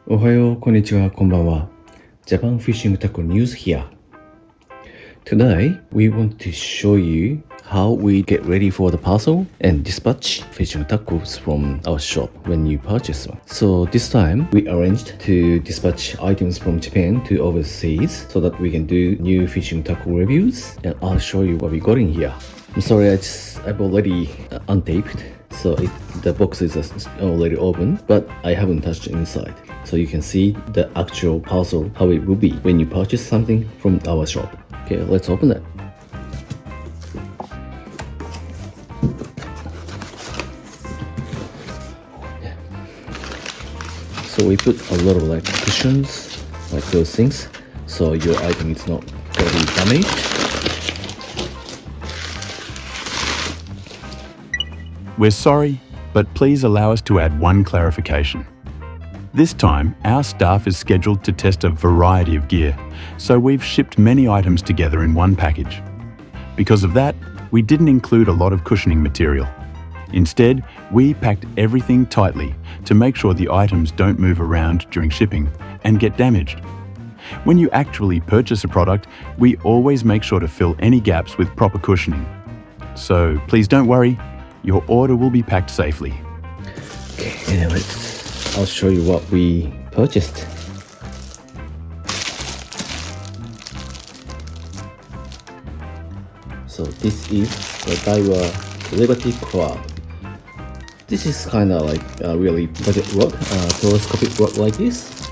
Ohayo, konnichiwa, konbanwa. Japan Fishing Tackle News here. Today, we want to show you how we get ready for the parcel and dispatch fishing tackles from our shop when you purchase one. So this time, we arranged to dispatch items from Japan to overseas so that we can do new fishing tackle reviews, and I'll show you what we got in here. I'm sorry, I've already untaped, so the box is already open, but I haven't touched inside. So you can see the actual parcel, how it will be when you purchase something from our shop. Okay, let's open it. So we put a lot of like cushions, like those things, so your item is not going to be damaged. We're sorry, but please allow us to add one clarification. This time, our staff is scheduled to test a variety of gear, so we've shipped many items together in one package. Because of that, we didn't include a lot of cushioning material. Instead, we packed everything tightly to make sure the items don't move around during shipping and get damaged. When you actually purchase a product, we always make sure to fill any gaps with proper cushioning. So please don't worry, your order will be packed safely. Okay, anyway, I'll show you what we purchased. So this is the DAIWA Liberty Crab. This is kind of like a really budget rod, telescopic rod like this.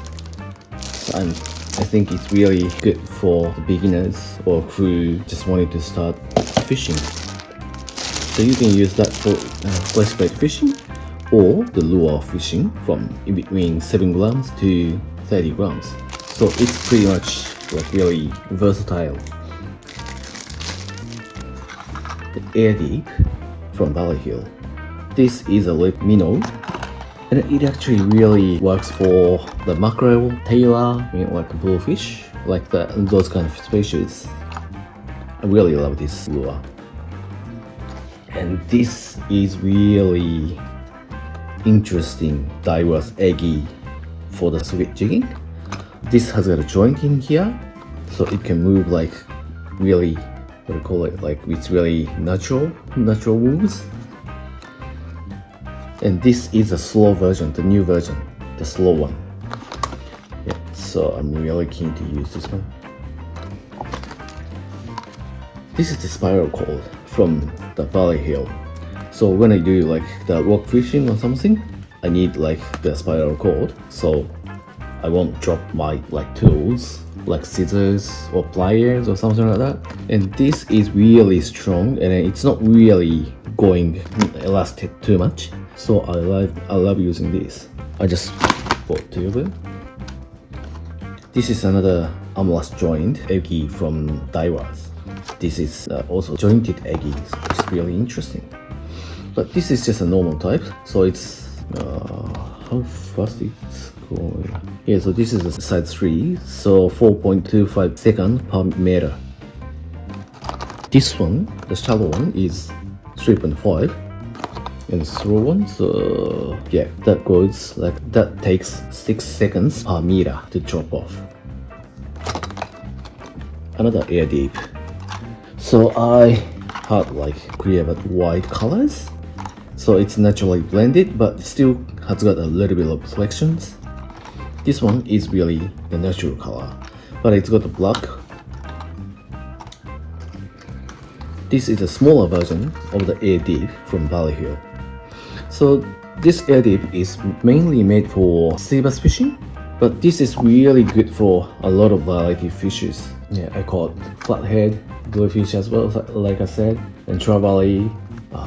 So I think it's really good for the beginners or who just wanted to start fishing. So you can use that for flesh bait fishing or the lure fishing from in between 7 grams to 30 grams. So it's pretty much like really versatile. The Air Deep from ValleyHill. This is a lip minnow, and it actually really works for the mackerel, tailor, like bluefish, like those kind of species. I really love this lure. And this is really interesting DAIWA's eggy for the sweet jigging. This has got a joint in here, so it can move like really, what do you call it, like it's really natural moves. And this is a slow version, the new version, the slow one. Yeah, so I'm really keen to use this one. This is the spiral cord from the ValleyHill. So when I do like the rock fishing or something, I need like the spiral cord, so I won't drop my like tools like scissors or pliers or something like that. And this is really strong, and it's not really going elastic too much. So I love using this. I just bought 2 of them. This is another armless joint eggy from DAIWA's. This is also jointed eggy, which is really interesting. But this is just a normal type, so it's how fast it's going. Yeah, so this is a size 3, so 4.25 seconds per meter. This one, the shallow one, is 3.5, and the slow one, so yeah, that takes 6 seconds per meter to drop off. Another Air Deep. So I had like clear but white colors, so it's naturally blended but still has got a little bit of reflections. This one is really the natural color, but it's got the black. This is a smaller version of the Air Deep from ValleyHill. So this Air Deep is mainly made for sea bass fishing, but this is really good for a lot of variety of fishes. Yeah, I caught flathead, bluefish as well, like I said, and trevally,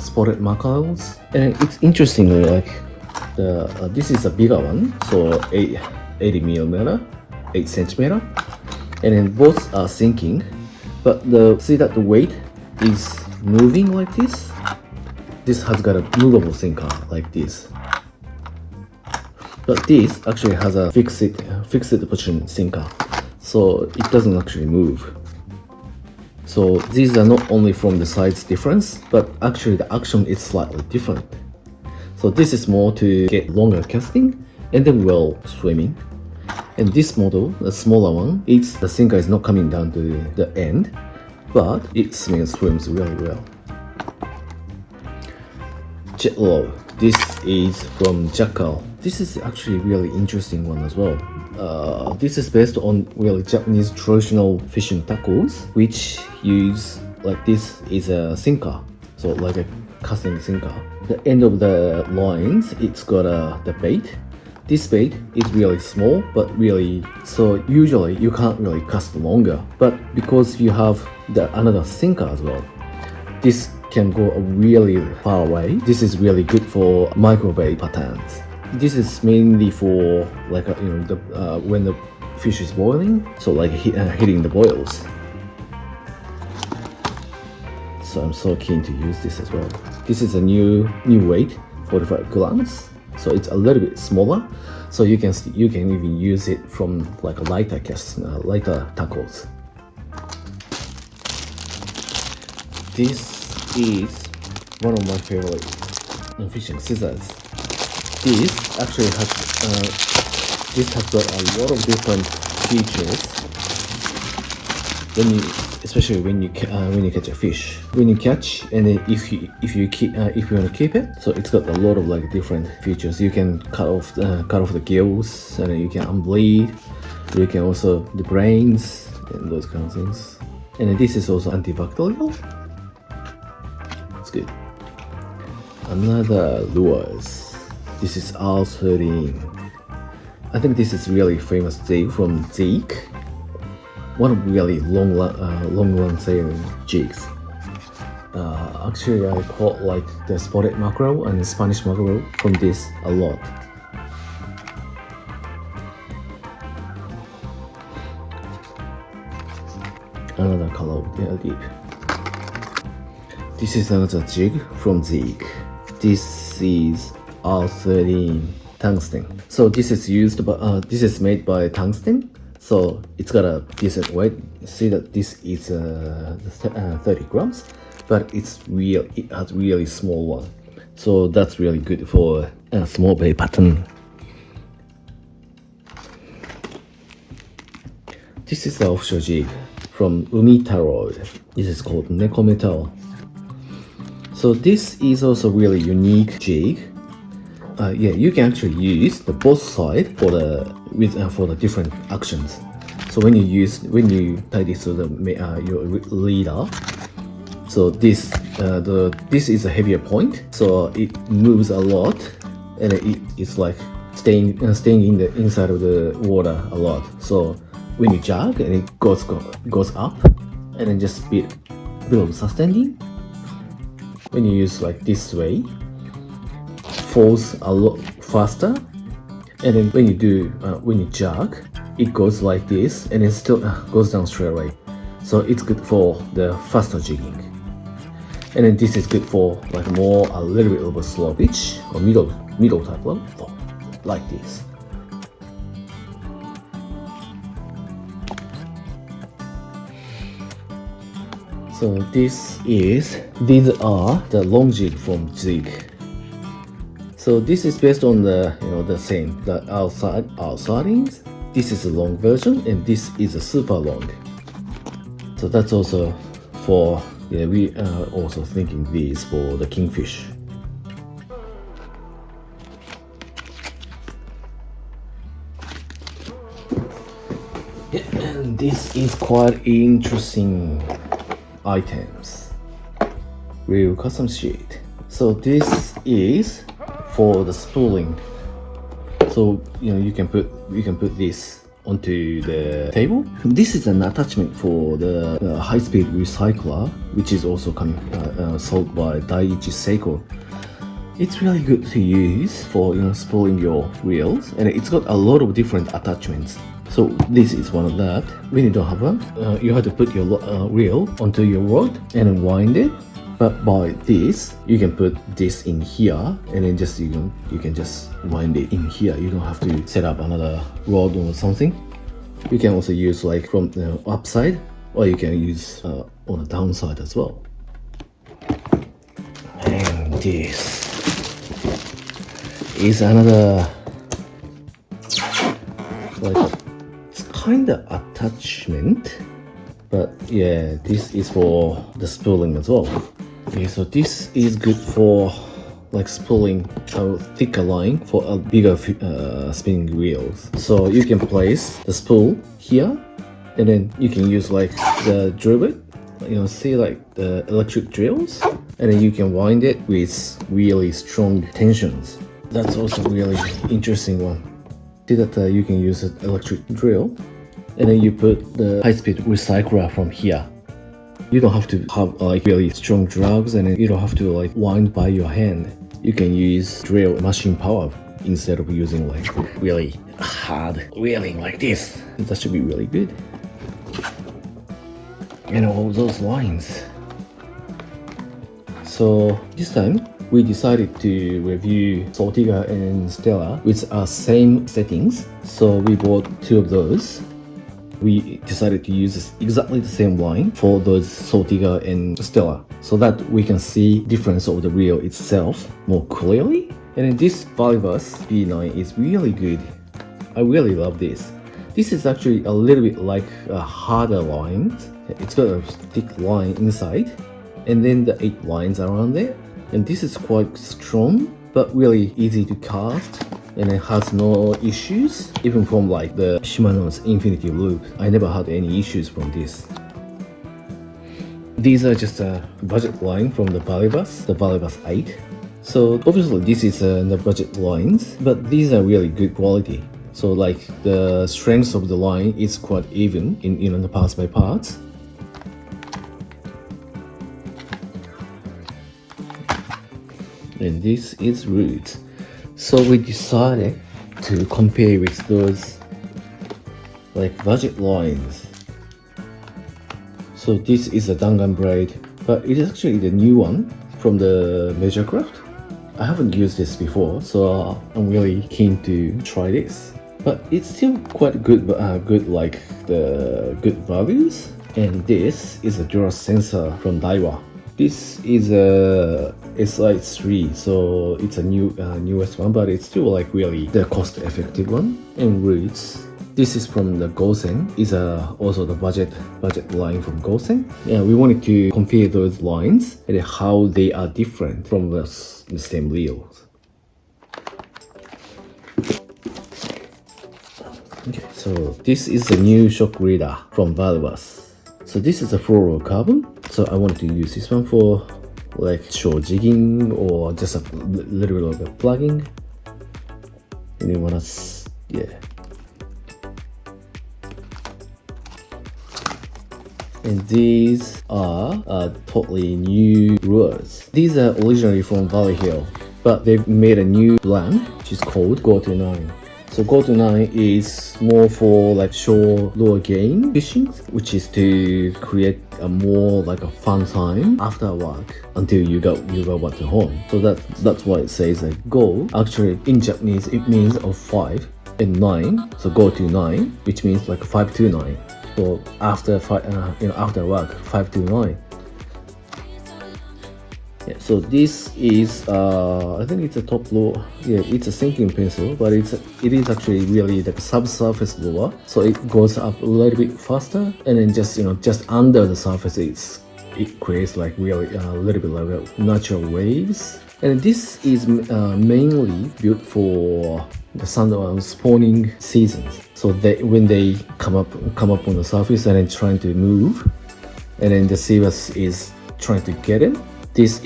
spotted mackerels. And it's interestingly like this is a bigger one, so 80 millimeter, 8 centimeter, and then both are sinking. But see that the weight is moving like this. This has got a movable sinker like this. But this actually has a fixed position sinker, so it doesn't actually move. So these are not only from the size difference, but actually the action is slightly different. So this is more to get longer casting and then well swimming. And this model, the smaller one, the sinker is not coming down to the end, but it swims really well. Jackall. This is from Jackall. This is actually a really interesting one as well. This is based on really Japanese traditional fishing tackles, which use like this is a sinker, so like a casting sinker. The end of the lines, it's got the bait. This bait is really small, but really, so usually you can't really cast longer. But because you have another sinker as well, this can go really far away. This is really good for micro bait patterns. This is mainly for like when the fish is boiling, so like hitting the boils. So I'm so keen to use this as well. This is a new weight, 45 grams. So it's a little bit smaller. So you can even use it from like a lighter tackles. This is one of my favorite fishing scissors. This actually has got a lot of different features. Especially when you catch a fish, and if you want to keep it, so it's got a lot of like different features. You can cut off the gills, and you can unbleed. You can also the brains and those kind of things. And this is also antibacterial. It's good. Another lures. This is R13. I think this is really famous jig from ZEAKE. One of really long run sailing jigs. Actually, I caught like the spotted mackerel and the Spanish mackerel from this a lot. Another color, deep. This is another jig from ZEAKE. This is R13 tungsten. So this is made by tungsten. So it's got a decent weight. See that this is 30 grams, but it has really small one. So that's really good for a small bait pattern. This is the offshore jig from Umitaro. This is called Neko Metal. So this is also really unique jig. You can actually use the both side for the different actions. So when you tie this to your leader, so this is a heavier point, so it moves a lot, and it's like staying in the inside of the water a lot. So when you jog and it goes up, and then just bit of sustaining. When you use like this way, falls a lot faster, and then when you jog, it goes like this, and it still goes down straight away. So it's good for the faster jigging. And then this is good for like a little bit of a slow pitch or middle type one, like this. So these are the long jig from ZEAKE. So this is based on the same, the outsidings. This is a long version, and this is a super long. So that's also for, we are also thinking these for the kingfish. And this is quite interesting items. Real custom sheet. So this is for the spooling. So you can put this onto the table. This is an attachment for the high-speed recycler, which is also sold by DAIWA. It's really good to use for spooling your reels, and it's got a lot of different attachments. So this is one of that. When you don't have one, you have to put your reel onto your rod and then wind it. But by this, you can put this in here, and then you can just wind it in here. You don't have to set up another rod or something. You can also use like from the upside, or you can use on the downside as well. And this is another like kinda attachment, but yeah, this is for the spooling as well. Okay, so this is good for like spooling a thicker line for a bigger spinning wheels. So you can place the spool here, and then you can use like the drill bit, see like the electric drills, and then you can wind it with really strong tensions. That's also really interesting one. See that you can use an electric drill, and then you put the high-speed recycler from here. You don't have to have like really strong drugs, and you don't have to like wind by your hand. You can use drill machine power instead of using like really hard wheeling like this. That should be really good. And all those lines. So this time we decided to review Saltiga and Stella with our same settings. So we bought two of those. We decided to use exactly the same line for those Saltiga and Stella, so that we can see difference of the reel itself more clearly. And then this VARIVAS B9 is really good. I really love this. This is actually a little bit like a harder line. It's got a thick line inside, and then the 8 lines around there. And this is quite strong, but really easy to cast, and it has no issues, even from like the Shimano's Infinity Loop. I never had any issues from this. These are just a budget line from the VARIVAS 8. So obviously this is the budget lines, but these are really good quality. So like the strength of the line is quite even in the parts by parts. And this is roots. So we decided to compare with those like budget lines. So this is a Dangan braid, but it is actually the new one from the Measurecraft. I haven't used this before, so I'm really keen to try this. But it's still quite good, good like the good values. And this is a Dura sensor from DAIWA. This is a SI3, so it's a newest one, but it's still like really the cost-effective one. And roots. This is from the Gosen. Is also the budget line from Gosen. Yeah, we wanted to compare those lines and how they are different from the same reels. Okay, so this is the new shock reader from VARIVAS. So this is a fluorocarbon. So I wanted to use this one for like short jigging or just a little bit of plugging. And you wanna, yeah. And these are totally new lures. These are originally from ValleyHill, but they've made a new brand which is called Go-to-9. So Go-to-9 is more for like shore lure game fishing, which is to create a more like a fun time after work until you go back to home. So that's why it says like go. Actually in Japanese it means of 5 and 9. So Go-to-9, which means like 5 to 9. So after after work 5 to 9. Yeah, so this is I think it's a top lure. Yeah, it's a sinking pencil, but it is actually really like a subsurface lure. So it goes up a little bit faster, and then just under the surface it creates like really a little bit like natural waves. And this is mainly built for the sandworm spawning seasons. So when they come up on the surface and then trying to move, and then the sea bass is trying to get it. This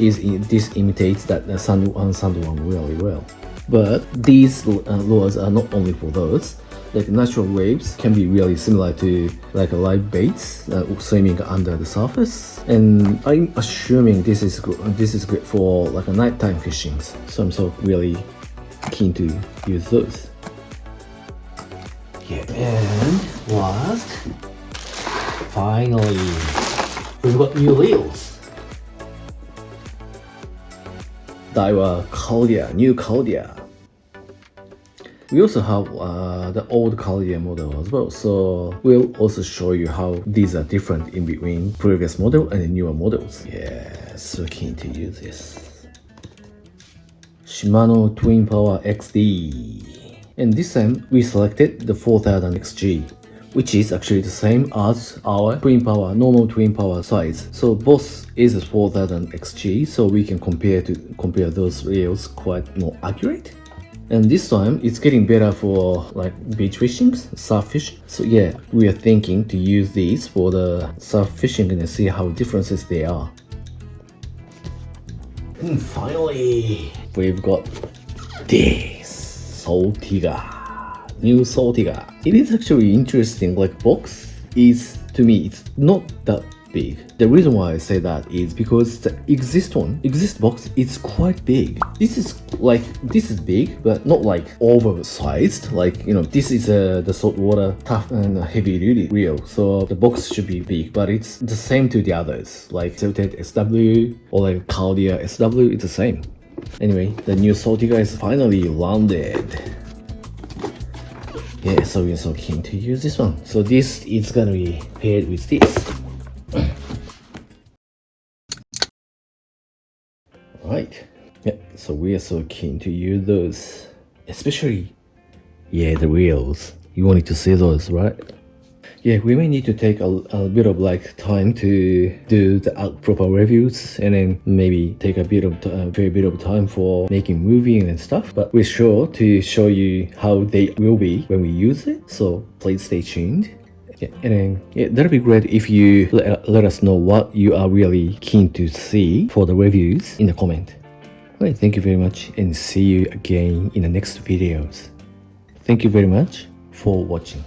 imitates that sandworm really well. But these lures are not only for those. Like natural waves can be really similar to like live baits swimming under the surface. And I'm assuming this is great for like a nighttime fishing. So I'm so really keen to use those. Yeah, and last, finally, we've got new reels. DAIWA Caldia, new Caldia. We also have the old Caldia model as well, so we'll also show you how these are different in between previous model and the newer models. Yeah, so keen to use this. Shimano Twin Power XD. And this time we selected the 4000 XG which is actually the same as our twin power, normal twin power size. So both is 4000 XG, so we can compare those reels quite more accurate. And this time it's getting better for like beach fishing, surf fishing. So yeah, we are thinking to use these for the surf fishing and see how differences they are. And finally, we've got this Saltiga, new Saltiga. It is actually interesting. Like box is, to me, it's not that big. The reason why I say that is because the exist box is quite big. This is big, but not like oversized. Like, you know, this is the saltwater tough and heavy duty reel, so the box should be big, but it's the same to the others, like Tilted SW or like Caldia SW. It's the same. Anyway, the new Saltiga is finally landed. Yeah, so we're so keen to use this one. So this is gonna be paired with this. Right. Yeah, so we are so keen to use those. Especially, yeah, the reels. You wanted to see those, right? Yeah, we may need to take a bit of like time to do the proper reviews, and then maybe take a bit of fair bit of time for making movie and stuff. But we're sure to show you how they will be when we use it. So please stay tuned. Yeah, and then yeah, that'd be great if you let us know what you are really keen to see for the reviews in the comment. Alright, thank you very much, and see you again in the next videos. Thank you very much for watching.